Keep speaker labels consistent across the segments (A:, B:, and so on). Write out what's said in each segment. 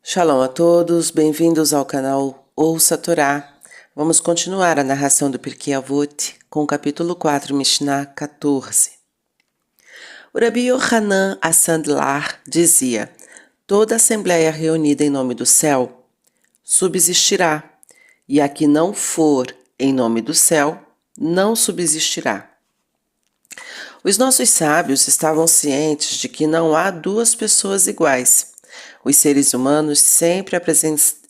A: Shalom a todos, bem-vindos ao canal Ouça a Torá. Vamos continuar a narração do Pirkei Avot com o capítulo 4, Mishnah 14. O Rabi Yohanan Assandlar dizia: toda assembleia reunida em nome do céu subsistirá, e a que não for em nome do céu não subsistirá. Os nossos sábios estavam cientes de que não há duas pessoas iguais. Os seres humanos sempre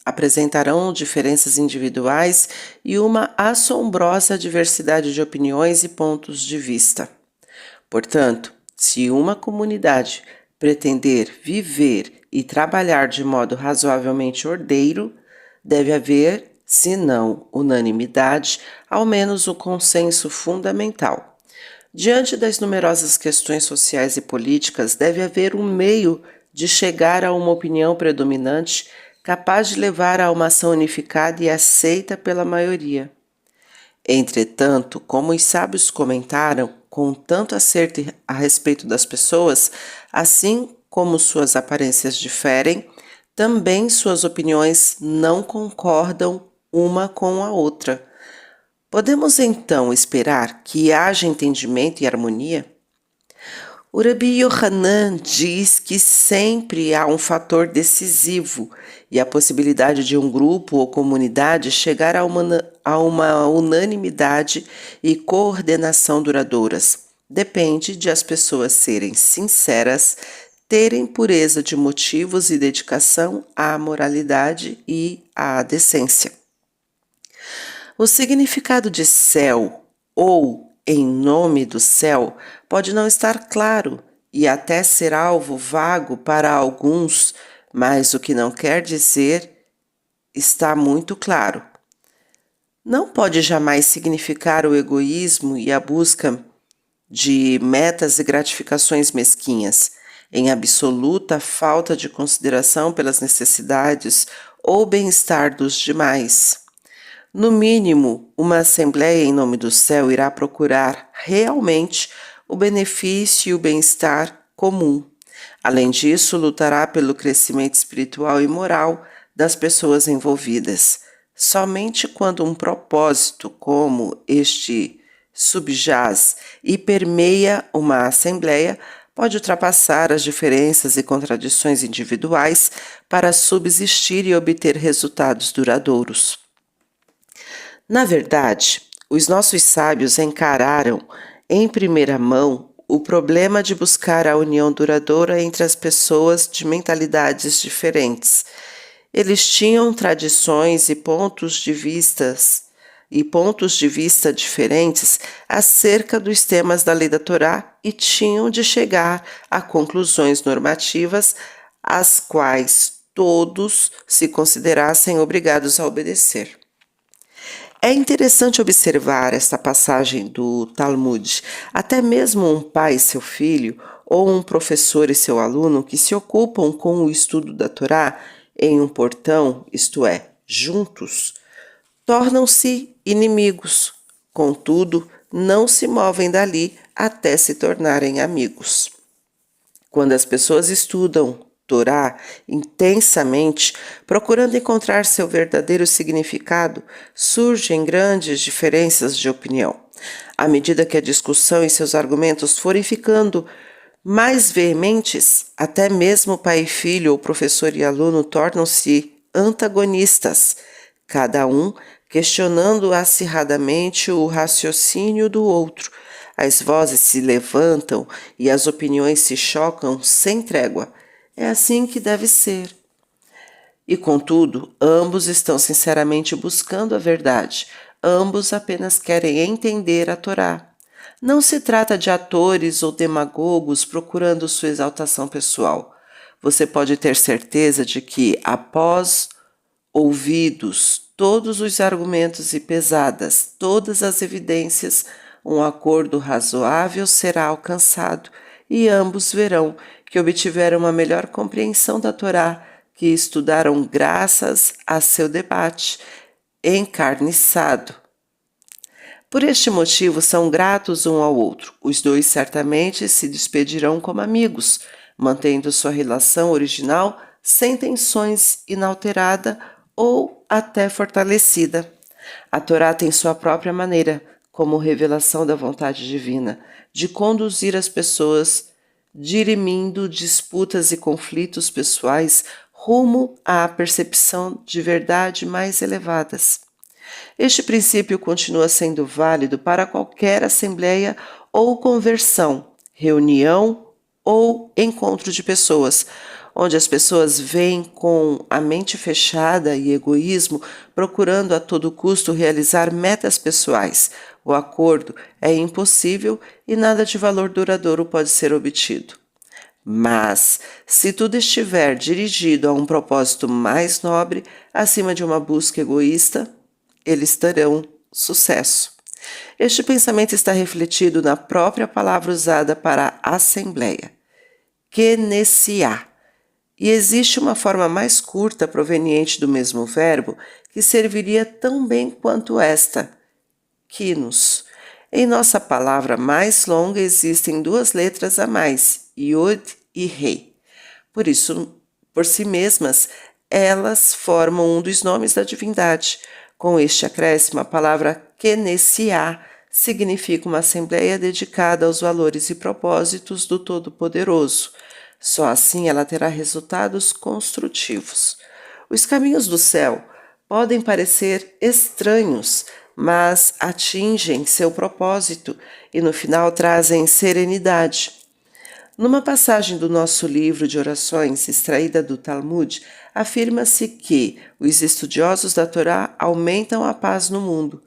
A: apresentarão diferenças individuais e uma assombrosa diversidade de opiniões e pontos de vista. Portanto, se uma comunidade pretender viver e trabalhar de modo razoavelmente ordeiro, deve haver, se não unanimidade, ao menos um consenso fundamental. Diante das numerosas questões sociais e políticas, deve haver um meio de chegar a uma opinião predominante capaz de levar a uma ação unificada e aceita pela maioria. Entretanto, como os sábios comentaram com tanto acerto a respeito das pessoas, assim como suas aparências diferem, também suas opiniões não concordam uma com a outra. Podemos então esperar que haja entendimento e harmonia? O Rabi Yohanan diz que sempre há um fator decisivo e a possibilidade de um grupo ou comunidade chegar a uma unanimidade e coordenação duradouras. Depende de as pessoas serem sinceras, terem pureza de motivos e dedicação à moralidade e à decência. O significado de céu ou em nome do céu pode não estar claro e até ser alvo vago para alguns, mas o que não quer dizer está muito claro. Não pode jamais significar o egoísmo e a busca de metas e gratificações mesquinhas, em absoluta falta de consideração pelas necessidades ou bem-estar dos demais. No mínimo, uma assembleia em nome do céu irá procurar realmente o benefício e o bem-estar comum. Além disso, lutará pelo crescimento espiritual e moral das pessoas envolvidas. Somente quando um propósito como este subjaz e permeia uma assembleia, pode ultrapassar as diferenças e contradições individuais para subsistir e obter resultados duradouros. Na verdade, os nossos sábios encararam em primeira mão o problema de buscar a união duradoura entre as pessoas de mentalidades diferentes. Eles tinham tradições e pontos de vista diferentes acerca dos temas da lei da Torá e tinham de chegar a conclusões normativas às quais todos se considerassem obrigados a obedecer. É interessante observar esta passagem do Talmud. Até mesmo um pai e seu filho, ou um professor e seu aluno que se ocupam com o estudo da Torá em um portão, isto é, juntos, tornam-se inimigos. Contudo, não se movem dali até se tornarem amigos. Quando as pessoas estudam Torá intensamente, procurando encontrar seu verdadeiro significado, surgem grandes diferenças de opinião. À medida que a discussão e seus argumentos forem ficando mais veementes, até mesmo pai e filho ou professor e aluno tornam-se antagonistas, cada um questionando acirradamente o raciocínio do outro. As vozes se levantam e as opiniões se chocam sem trégua. É assim que deve ser. E, contudo, ambos estão sinceramente buscando a verdade. Ambos apenas querem entender a Torá. Não se trata de atores ou demagogos procurando sua exaltação pessoal. Você pode ter certeza de que, após ouvidos todos os argumentos e pesadas todas as evidências, um acordo razoável será alcançado e ambos verão que obtiveram uma melhor compreensão da Torá, que estudaram graças a seu debate encarniçado. Por este motivo são gratos um ao outro. Os dois certamente se despedirão como amigos, mantendo sua relação original sem tensões, inalterada ou até fortalecida. A Torá tem sua própria maneira, como revelação da vontade divina, de conduzir as pessoas, dirimindo disputas e conflitos pessoais rumo à percepção de verdade mais elevadas. Este princípio continua sendo válido para qualquer assembleia ou conversão, reunião ou encontro de pessoas, onde as pessoas vêm com a mente fechada e egoísmo, procurando a todo custo realizar metas pessoais. O acordo é impossível e nada de valor duradouro pode ser obtido. Mas, se tudo estiver dirigido a um propósito mais nobre, acima de uma busca egoísta, eles terão sucesso. Este pensamento está refletido na própria palavra usada para a assembleia, kenesiá, e existe uma forma mais curta proveniente do mesmo verbo que serviria tão bem quanto esta, kinos. Em nossa palavra mais longa existem duas letras a mais, Yod e Rei. Por isso, por si mesmas, elas formam um dos nomes da divindade. Com este acréscimo, a palavra kenesiá significa uma assembleia dedicada aos valores e propósitos do Todo-Poderoso. Só assim ela terá resultados construtivos. Os caminhos do céu podem parecer estranhos, mas atingem seu propósito e no final trazem serenidade. Numa passagem do nosso livro de orações, extraída do Talmud, afirma-se que os estudiosos da Torá aumentam a paz no mundo.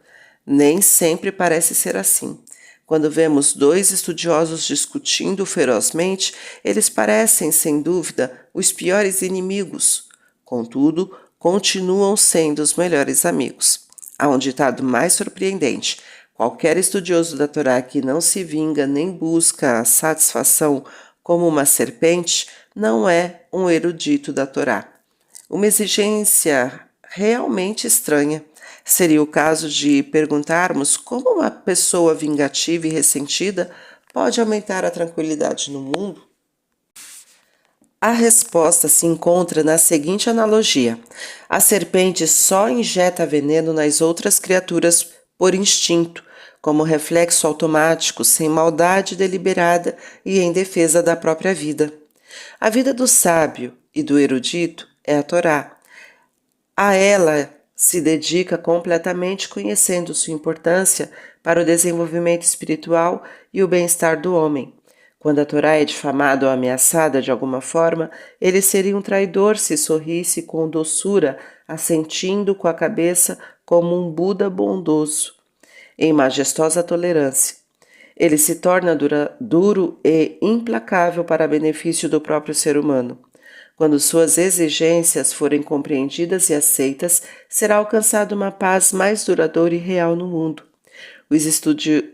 A: Nem sempre parece ser assim. Quando vemos dois estudiosos discutindo ferozmente, eles parecem, sem dúvida, os piores inimigos. Contudo, continuam sendo os melhores amigos. Há um ditado mais surpreendente. Qualquer estudioso da Torá que não se vinga nem busca a satisfação como uma serpente não é um erudito da Torá. Uma exigência realmente estranha. Seria o caso de perguntarmos como uma pessoa vingativa e ressentida pode aumentar a tranquilidade no mundo? A resposta se encontra na seguinte analogia: a serpente só injeta veneno nas outras criaturas por instinto, como reflexo automático, sem maldade deliberada e em defesa da própria vida. A vida do sábio e do erudito é a Torá. A ela se dedica completamente, conhecendo sua importância para o desenvolvimento espiritual e o bem-estar do homem. Quando a Torá é difamada ou ameaçada de alguma forma, ele seria um traidor se sorrisse com doçura, assentindo com a cabeça como um Buda bondoso, em majestosa tolerância. Ele se torna duro e implacável para benefício do próprio ser humano. Quando suas exigências forem compreendidas e aceitas, será alcançada uma paz mais duradoura e real no mundo.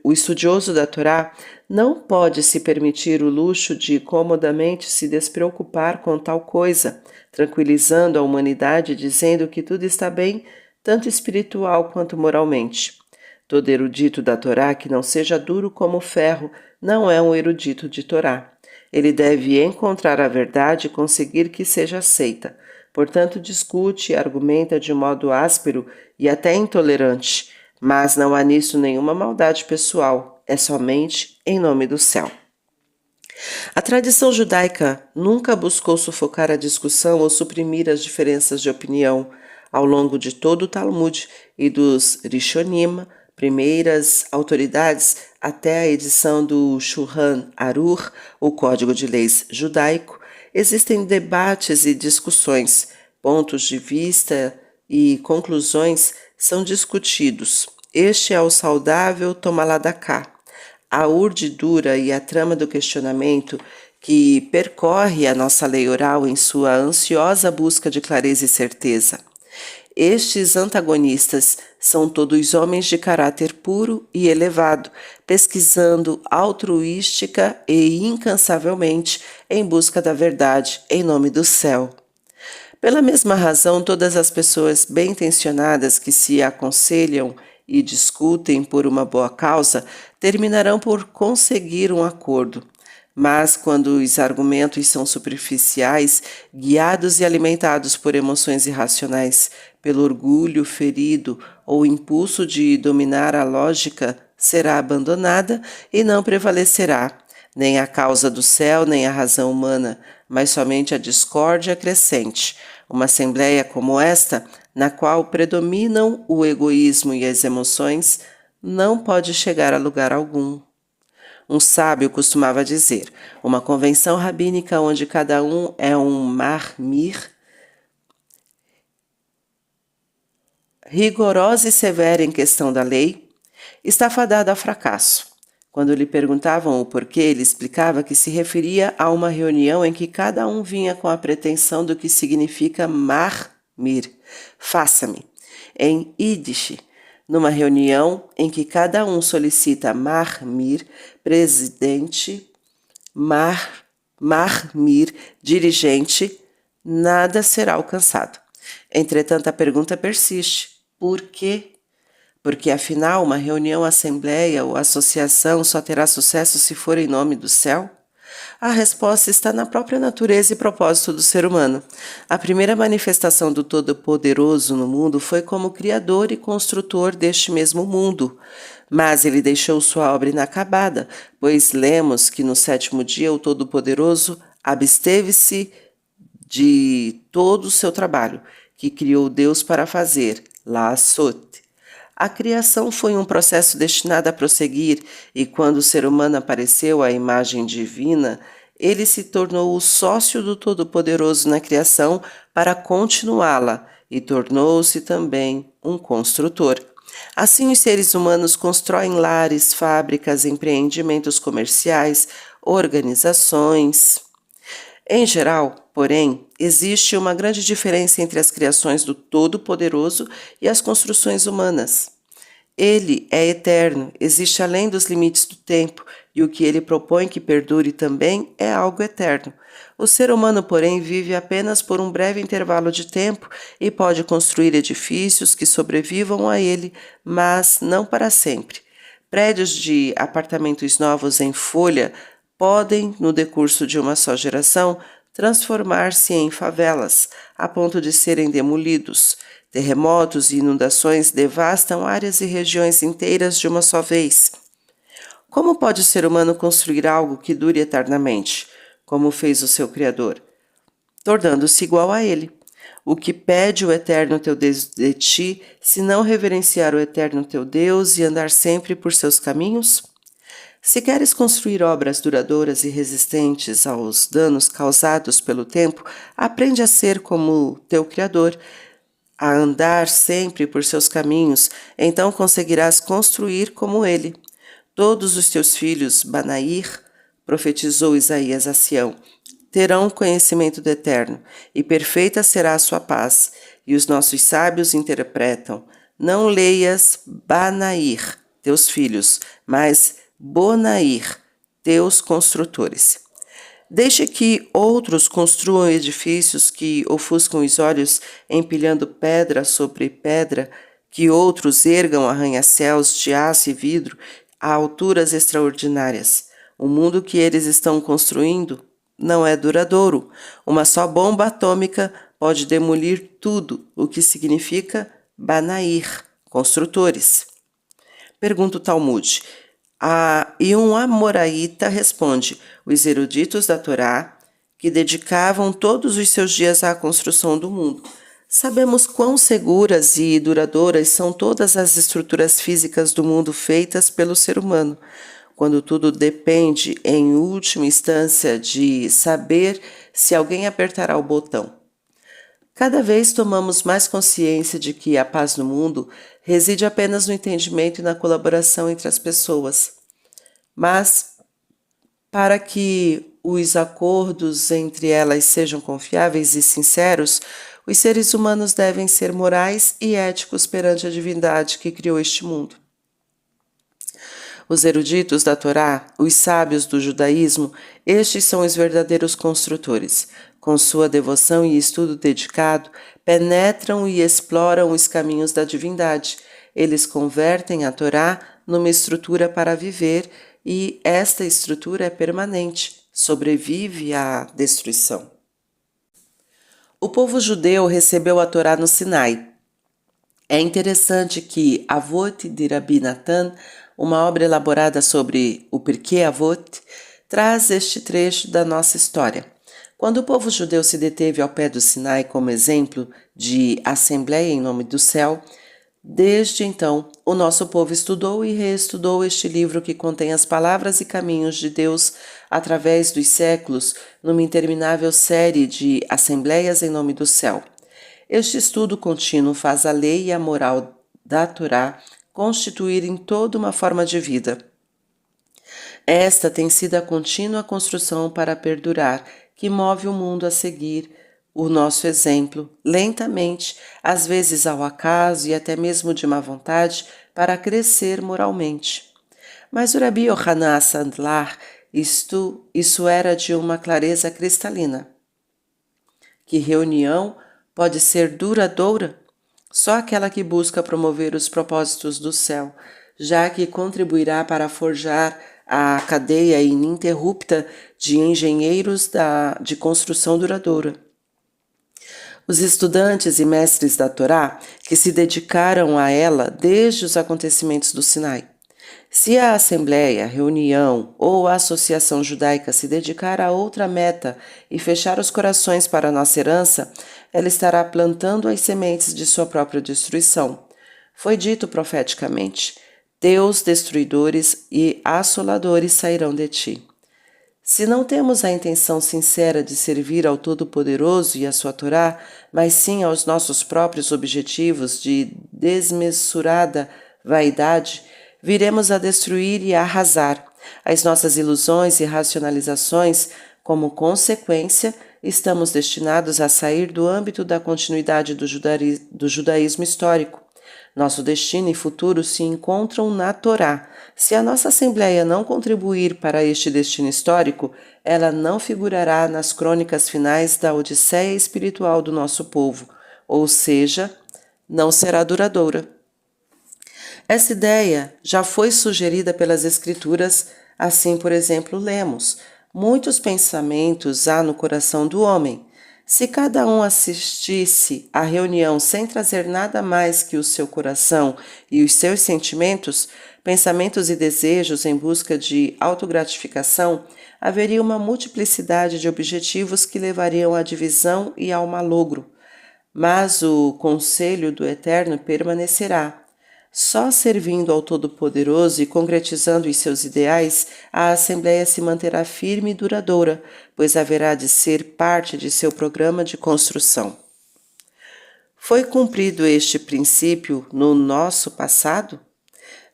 A: O estudioso da Torá não pode se permitir o luxo de comodamente se despreocupar com tal coisa, tranquilizando a humanidade dizendo que tudo está bem, tanto espiritual quanto moralmente. Todo erudito da Torá que não seja duro como ferro não é um erudito de Torá. Ele deve encontrar a verdade e conseguir que seja aceita. Portanto, discute e argumenta de modo áspero e até intolerante, mas não há nisso nenhuma maldade pessoal, é somente em nome do céu. A tradição judaica nunca buscou sufocar a discussão ou suprimir as diferenças de opinião. Ao longo de todo o Talmud e dos Rishonim, primeiras autoridades, até a edição do Shulchan Aruch, o Código de Leis Judaico, existem debates e discussões, pontos de vista e conclusões são discutidos. Este é o saudável toma lá da cá. A urdidura e a trama do questionamento que percorre a nossa lei oral em sua ansiosa busca de clareza e certeza. Estes antagonistas são todos homens de caráter puro e elevado, pesquisando altruística e incansavelmente em busca da verdade em nome do céu. Pela mesma razão, todas as pessoas bem-intencionadas que se aconselham e discutem por uma boa causa terminarão por conseguir um acordo. Mas quando os argumentos são superficiais, guiados e alimentados por emoções irracionais, pelo orgulho ferido ou impulso de dominar a lógica, será abandonada e não prevalecerá nem a causa do céu, nem a razão humana, mas somente a discórdia crescente. Uma assembleia como esta, na qual predominam o egoísmo e as emoções, não pode chegar a lugar algum. Um sábio costumava dizer: uma convenção rabínica onde cada um é um marmir, rigorosa e severa em questão da lei, está fadada ao fracasso. Quando lhe perguntavam o porquê, ele explicava que se referia a uma reunião em que cada um vinha com a pretensão do que significa marmir, faça-me, em Yiddish, numa reunião em que cada um solicita marmir, presidente, marmir, dirigente, nada será alcançado. Entretanto, a pergunta persiste: por quê? Porque, afinal, uma reunião, assembleia ou associação só terá sucesso se for em nome do céu? A resposta está na própria natureza e propósito do ser humano. A primeira manifestação do Todo-Poderoso no mundo foi como criador e construtor deste mesmo mundo. Mas ele deixou sua obra inacabada, pois lemos que no sétimo dia o Todo-Poderoso absteve-se de todo o seu trabalho, que criou Deus para fazer, la sote. A criação foi um processo destinado a prosseguir, e quando o ser humano apareceu à imagem divina, ele se tornou o sócio do Todo-Poderoso na criação para continuá-la, e tornou-se também um construtor. Assim, os seres humanos constroem lares, fábricas, empreendimentos comerciais, organizações. Em geral, porém, existe uma grande diferença entre as criações do Todo-Poderoso e as construções humanas. Ele é eterno, existe além dos limites do tempo, e o que ele propõe que perdure também é algo eterno. O ser humano, porém, vive apenas por um breve intervalo de tempo e pode construir edifícios que sobrevivam a ele, mas não para sempre. Prédios de apartamentos novos em folha podem, no decurso de uma só geração, transformar-se em favelas, a ponto de serem demolidos. Terremotos e inundações devastam áreas e regiões inteiras de uma só vez. Como pode o ser humano construir algo que dure eternamente, como fez o seu Criador? Tornando-se igual a ele. O que pede o eterno teu Deus de ti, se não reverenciar o eterno teu Deus e andar sempre por seus caminhos? Se queres construir obras duradouras e resistentes aos danos causados pelo tempo, aprende a ser como teu Criador, a andar sempre por seus caminhos, então conseguirás construir como ele. Todos os teus filhos, Banair, profetizou Isaías a Sião, terão conhecimento do Eterno, e perfeita será a sua paz. E os nossos sábios interpretam: não leias Banair, teus filhos, mas Bonair, teus construtores. Deixe que outros construam edifícios que ofuscam os olhos, empilhando pedra sobre pedra, que outros ergam arranha-céus de aço e vidro a alturas extraordinárias. O mundo que eles estão construindo não é duradouro. Uma só bomba atômica pode demolir tudo, o que significa Banair, construtores. Pergunta o Talmud. E um amoraíta responde: os eruditos da Torá, que dedicavam todos os seus dias à construção do mundo. Sabemos quão seguras e duradouras são todas as estruturas físicas do mundo feitas pelo ser humano, quando tudo depende, em última instância, de saber se alguém apertará o botão. Cada vez tomamos mais consciência de que a paz no mundo reside apenas no entendimento e na colaboração entre as pessoas. Mas, para que os acordos entre elas sejam confiáveis e sinceros, os seres humanos devem ser morais e éticos perante a divindade que criou este mundo. Os eruditos da Torá, os sábios do judaísmo, estes são os verdadeiros construtores. Com sua devoção e estudo dedicado, penetram e exploram os caminhos da divindade. Eles convertem a Torá numa estrutura para viver, e esta estrutura é permanente, sobrevive à destruição. O povo judeu recebeu a Torá no Sinai. É interessante que Avot de Rabi Natan, uma obra elaborada sobre o Pirkei Avot, traz este trecho da nossa história. Quando o povo judeu se deteve ao pé do Sinai como exemplo de assembleia em nome do céu, desde então o nosso povo estudou e reestudou este livro que contém as palavras e caminhos de Deus através dos séculos, numa interminável série de assembleias em nome do céu. Este estudo contínuo faz a lei e a moral da Torá constituírem toda uma forma de vida. Esta tem sido a contínua construção para perdurar, que move o mundo a seguir o nosso exemplo, lentamente, às vezes ao acaso e até mesmo de má vontade, para crescer moralmente. Mas o Rabi Yohanan Sandlar, isso era de uma clareza cristalina. Que reunião pode ser duradoura? Só aquela que busca promover os propósitos do céu, já que contribuirá para forjar a cadeia ininterrupta de engenheiros de construção duradoura. Os estudantes e mestres da Torá que se dedicaram a ela desde os acontecimentos do Sinai. Se a assembleia, reunião ou a associação judaica se dedicar a outra meta e fechar os corações para a nossa herança, ela estará plantando as sementes de sua própria destruição. Foi dito profeticamente: teus destruidores e assoladores sairão de ti. Se não temos a intenção sincera de servir ao Todo-Poderoso e à sua Torá, mas sim aos nossos próprios objetivos de desmesurada vaidade, viremos a destruir e a arrasar. As nossas ilusões e racionalizações, como consequência, estamos destinados a sair do âmbito da continuidade do judaísmo histórico. Nosso destino e futuro se encontram na Torá. Se a nossa Assembleia não contribuir para este destino histórico, ela não figurará nas crônicas finais da odisseia espiritual do nosso povo, ou seja, não será duradoura. Essa ideia já foi sugerida pelas Escrituras, assim, por exemplo, lemos: muitos pensamentos há no coração do homem. Se cada um assistisse à reunião sem trazer nada mais que o seu coração e os seus sentimentos, pensamentos e desejos em busca de autogratificação, haveria uma multiplicidade de objetivos que levariam à divisão e ao malogro. Mas o conselho do Eterno permanecerá. Só servindo ao Todo-Poderoso e concretizando os seus ideais, a Assembleia se manterá firme e duradoura, pois haverá de ser parte de seu programa de construção. Foi cumprido este princípio no nosso passado?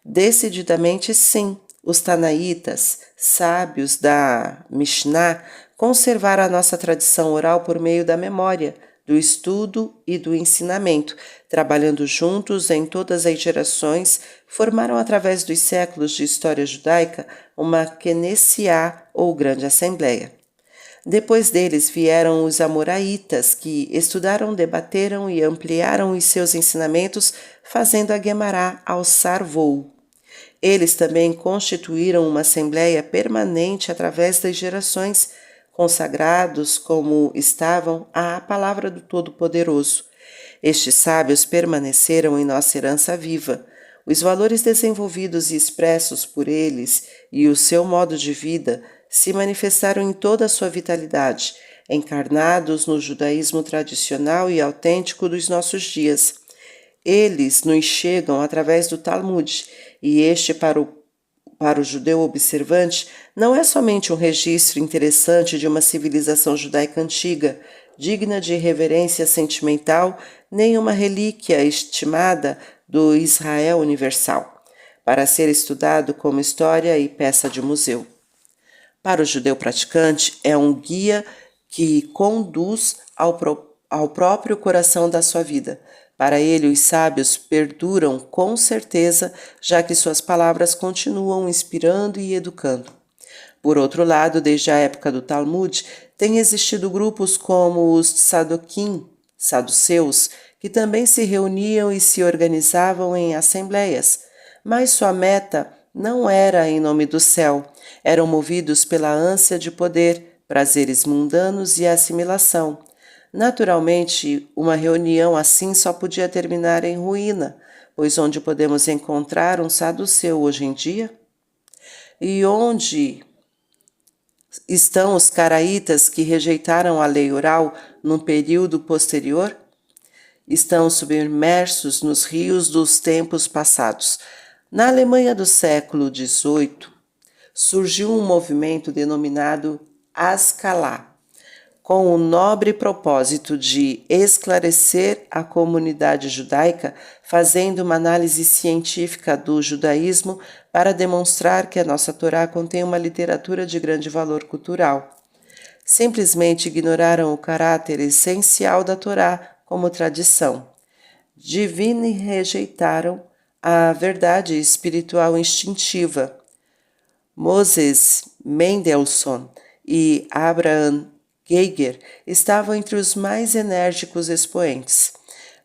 A: Decididamente sim. Os Tanaítas, sábios da Mishnah, conservaram a nossa tradição oral por meio da memória, do estudo e do ensinamento, trabalhando juntos em todas as gerações, formaram através dos séculos de história judaica uma Kenessiá ou Grande Assembleia. Depois deles vieram os Amoraitas, que estudaram, debateram e ampliaram os seus ensinamentos, fazendo a Guemará alçar voo. Eles também constituíram uma assembleia permanente através das gerações, consagrados como estavam à palavra do Todo-Poderoso. Estes sábios permaneceram em nossa herança viva. Os valores desenvolvidos e expressos por eles e o seu modo de vida se manifestaram em toda a sua vitalidade, encarnados no judaísmo tradicional e autêntico dos nossos dias. Eles nos chegam através do Talmud, e este para o judeu observante, não é somente um registro interessante de uma civilização judaica antiga, digna de reverência sentimental, nem uma relíquia estimada do Israel universal, para ser estudado como história e peça de museu. Para o judeu praticante, é um guia que conduz ao próprio coração da sua vida. Para ele, os sábios perduram com certeza, já que suas palavras continuam inspirando e educando. Por outro lado, desde a época do Talmud, têm existido grupos como os Sadoquim, saduceus, que também se reuniam e se organizavam em assembleias, mas sua meta não era em nome do céu, eram movidos pela ânsia de poder, prazeres mundanos e assimilação. Naturalmente, uma reunião assim só podia terminar em ruína, pois onde podemos encontrar um saduceu hoje em dia? E onde estão os caraítas que rejeitaram a lei oral num período posterior? Estão submersos nos rios dos tempos passados. Na Alemanha do século XVIII, surgiu um movimento denominado Haskalah, com o nobre propósito de esclarecer a comunidade judaica, fazendo uma análise científica do judaísmo para demonstrar que a nossa Torá contém uma literatura de grande valor cultural. Simplesmente ignoraram o caráter essencial da Torá como tradição divina e rejeitaram a verdade espiritual instintiva. Moses Mendelssohn e Abraham Geiger estavam entre os mais enérgicos expoentes,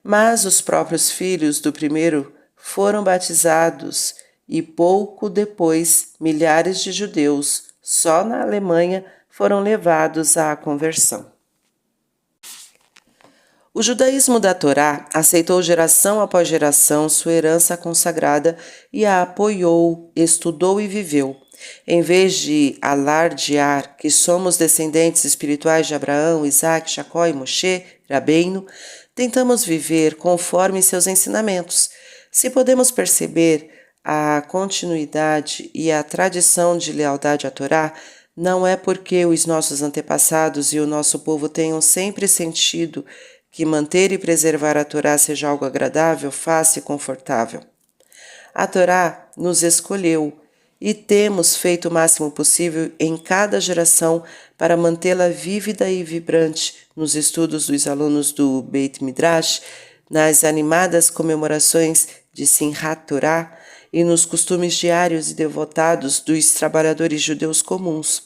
A: mas os próprios filhos do primeiro foram batizados e pouco depois milhares de judeus, só na Alemanha, foram levados à conversão. O judaísmo da Torá aceitou geração após geração sua herança consagrada e a apoiou, estudou e viveu. Em vez de alardear que somos descendentes espirituais de Abraão, Isaac, Jacó e Moshe, Rabeino, tentamos viver conforme seus ensinamentos. Se podemos perceber a continuidade e a tradição de lealdade à Torá, não é porque os nossos antepassados e o nosso povo tenham sempre sentido que manter e preservar a Torá seja algo agradável, fácil e confortável. A Torá nos escolheu e temos feito o máximo possível em cada geração para mantê-la vívida e vibrante nos estudos dos alunos do Beit Midrash, nas animadas comemorações de Simchat Torá e nos costumes diários e devotados dos trabalhadores judeus comuns.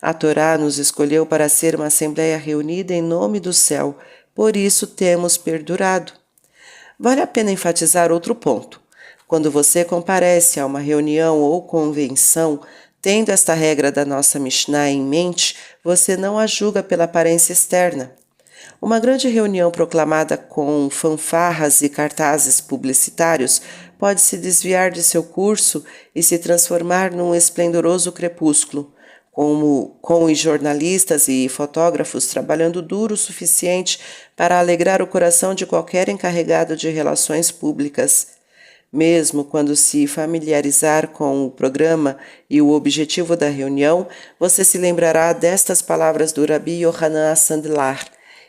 A: A Torá nos escolheu para ser uma assembleia reunida em nome do céu, por isso temos perdurado. Vale a pena enfatizar outro ponto. Quando você comparece a uma reunião ou convenção, tendo esta regra da nossa Mishnah em mente, você não a julga pela aparência externa. Uma grande reunião proclamada com fanfarras e cartazes publicitários pode se desviar de seu curso e se transformar num esplendoroso crepúsculo, com os jornalistas e fotógrafos trabalhando duro o suficiente para alegrar o coração de qualquer encarregado de relações públicas. Mesmo quando se familiarizar com o programa e o objetivo da reunião, você se lembrará destas palavras do Rabi Yohanan Sandlar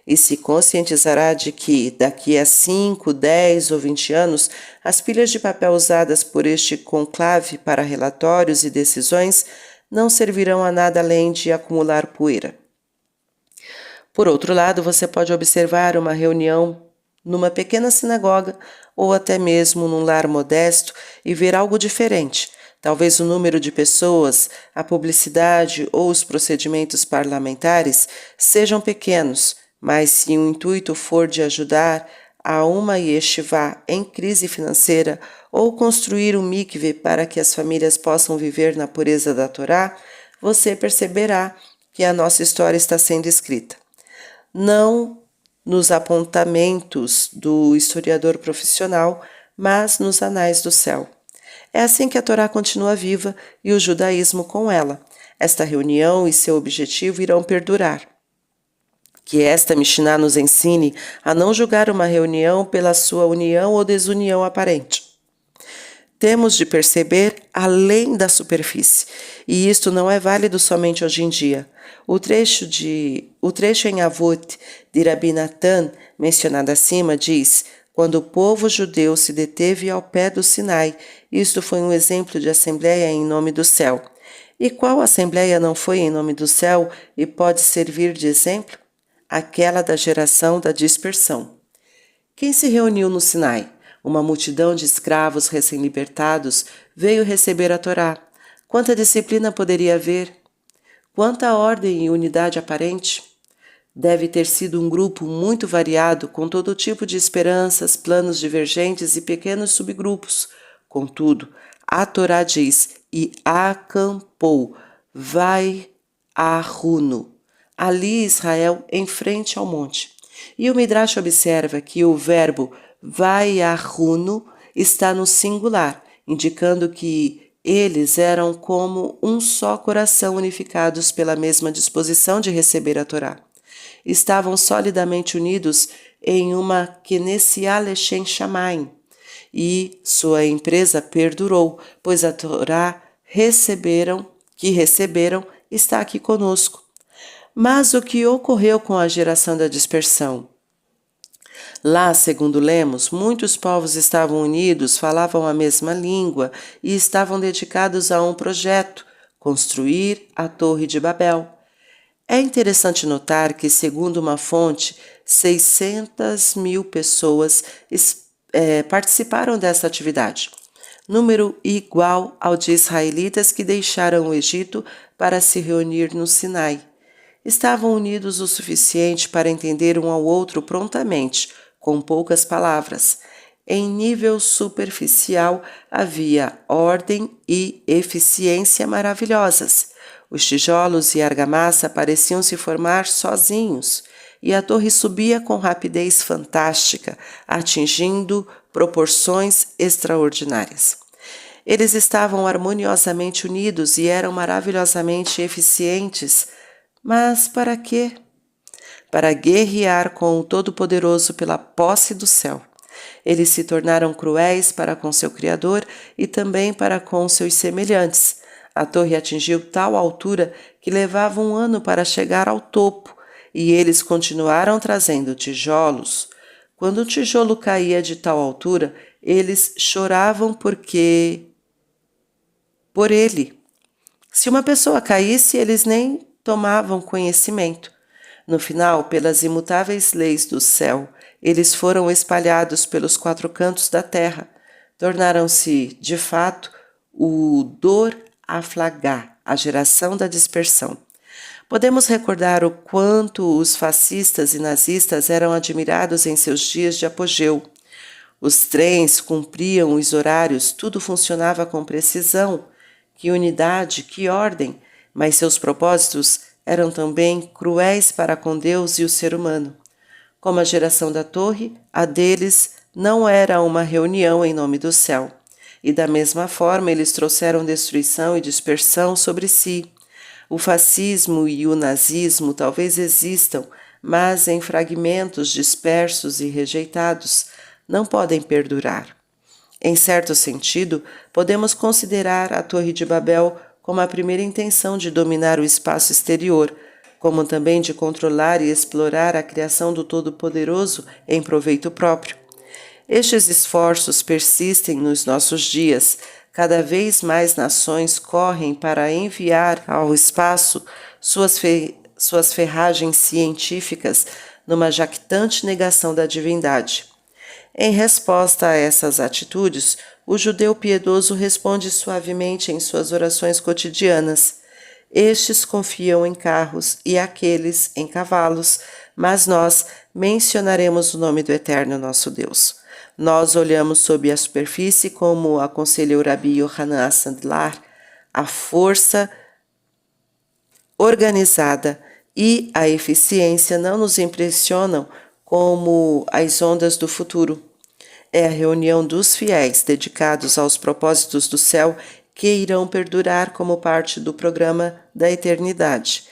A: e se conscientizará de que, daqui a 5, 10 ou 20 anos, as pilhas de papel usadas por este conclave para relatórios e decisões não servirão a nada além de acumular poeira. Por outro lado, você pode observar uma reunião numa pequena sinagoga ou até mesmo num lar modesto e ver algo diferente. Talvez o número de pessoas, a publicidade ou os procedimentos parlamentares sejam pequenos, mas se o intuito for de ajudar a uma yeshivá em crise financeira ou construir um mikve para que as famílias possam viver na pureza da Torá, você perceberá que a nossa história está sendo escrita. Não nos apontamentos do historiador profissional, mas nos anais do céu. É assim que a Torá continua viva e o judaísmo com ela. Esta reunião e seu objetivo irão perdurar. Que esta Mishnah nos ensine a não julgar uma reunião pela sua união ou desunião aparente. Temos de perceber além da superfície, e isto não é válido somente hoje em dia. O trecho em Avot de Rabi Natan, mencionado acima, diz: quando o povo judeu se deteve ao pé do Sinai, isto foi um exemplo de assembleia em nome do céu. E qual assembleia não foi em nome do céu e pode servir de exemplo? Aquela da geração da dispersão. Quem se reuniu no Sinai? Uma multidão de escravos recém-libertados veio receber a Torá. Quanta disciplina poderia haver? Quanta ordem e unidade aparente? Deve ter sido um grupo muito variado, com todo tipo de esperanças, planos divergentes e pequenos subgrupos. Contudo, A Torá diz, e acampou, vai a Runo. Ali Israel em frente ao monte. E o Midrash observa que o verbo vai a Runo está no singular, indicando que eles eram como um só coração unificados pela mesma disposição de receber a Torá. Estavam solidamente unidos em uma Kenesia Lechem Shamayim, e sua empresa perdurou, pois a Torá que receberam está aqui conosco. Mas o que ocorreu com a geração da dispersão? Lá, segundo lemos, muitos povos estavam unidos, falavam a mesma língua e estavam dedicados a um projeto, construir a Torre de Babel. É interessante notar que, segundo uma fonte, 600.000 pessoas participaram dessa atividade, número igual ao de israelitas que deixaram o Egito para se reunir no Sinai. Estavam unidos o suficiente para entender um ao outro prontamente, com poucas palavras. Em nível superficial havia ordem e eficiência maravilhosas. Os tijolos e argamassa pareciam se formar sozinhos, e a torre subia com rapidez fantástica, atingindo proporções extraordinárias. Eles estavam harmoniosamente unidos e eram maravilhosamente eficientes. Mas para quê? Para guerrear com o Todo-Poderoso pela posse do céu. Eles se tornaram cruéis para com seu Criador e também para com seus semelhantes. A torre atingiu tal altura que levava 1 ano para chegar ao topo, e eles continuaram trazendo tijolos. Quando o tijolo caía de tal altura, eles choravam por ele. Se uma pessoa caísse, eles nem tomavam conhecimento. No final, pelas imutáveis leis do céu, eles foram espalhados pelos 4 cantos da terra. Tornaram-se, de fato, o Dor Aflagá, a geração da dispersão. Podemos recordar o quanto os fascistas e nazistas eram admirados em seus dias de apogeu. Os trens cumpriam os horários, tudo funcionava com precisão. Que unidade, que ordem! Mas seus propósitos eram também cruéis para com Deus e o ser humano. Como a geração da torre, a deles não era uma reunião em nome do céu. E da mesma forma eles trouxeram destruição e dispersão sobre si. O fascismo e o nazismo talvez existam, mas em fragmentos dispersos e rejeitados, não podem perdurar. Em certo sentido, podemos considerar a Torre de Babel como a primeira intenção de dominar o espaço exterior, como também de controlar e explorar a criação do Todo-Poderoso em proveito próprio. Estes esforços persistem nos nossos dias. Cada vez mais nações correm para enviar ao espaço suas ferragens científicas numa jactante negação da divindade. Em resposta a essas atitudes, o judeu piedoso responde suavemente em suas orações cotidianas. Estes confiam em carros e aqueles em cavalos, mas nós mencionaremos o nome do Eterno nosso Deus. Nós olhamos sob a superfície, como aconselhou Rabi Yohanan Sandlar, a força organizada e a eficiência não nos impressionam como as ondas do futuro. É a reunião dos fiéis dedicados aos propósitos do céu que irão perdurar como parte do programa da eternidade.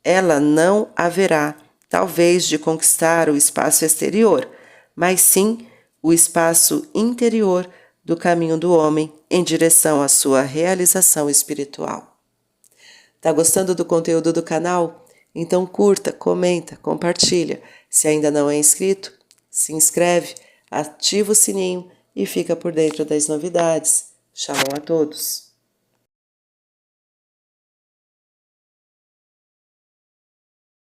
A: Ela não haverá, talvez, de conquistar o espaço exterior, mas sim o espaço interior do caminho do homem em direção à sua realização espiritual. Tá gostando do conteúdo do canal? Então curta, comenta, compartilha. Se ainda não é inscrito, se inscreve, ativa o sininho e fica por dentro das novidades. Shalom a todos!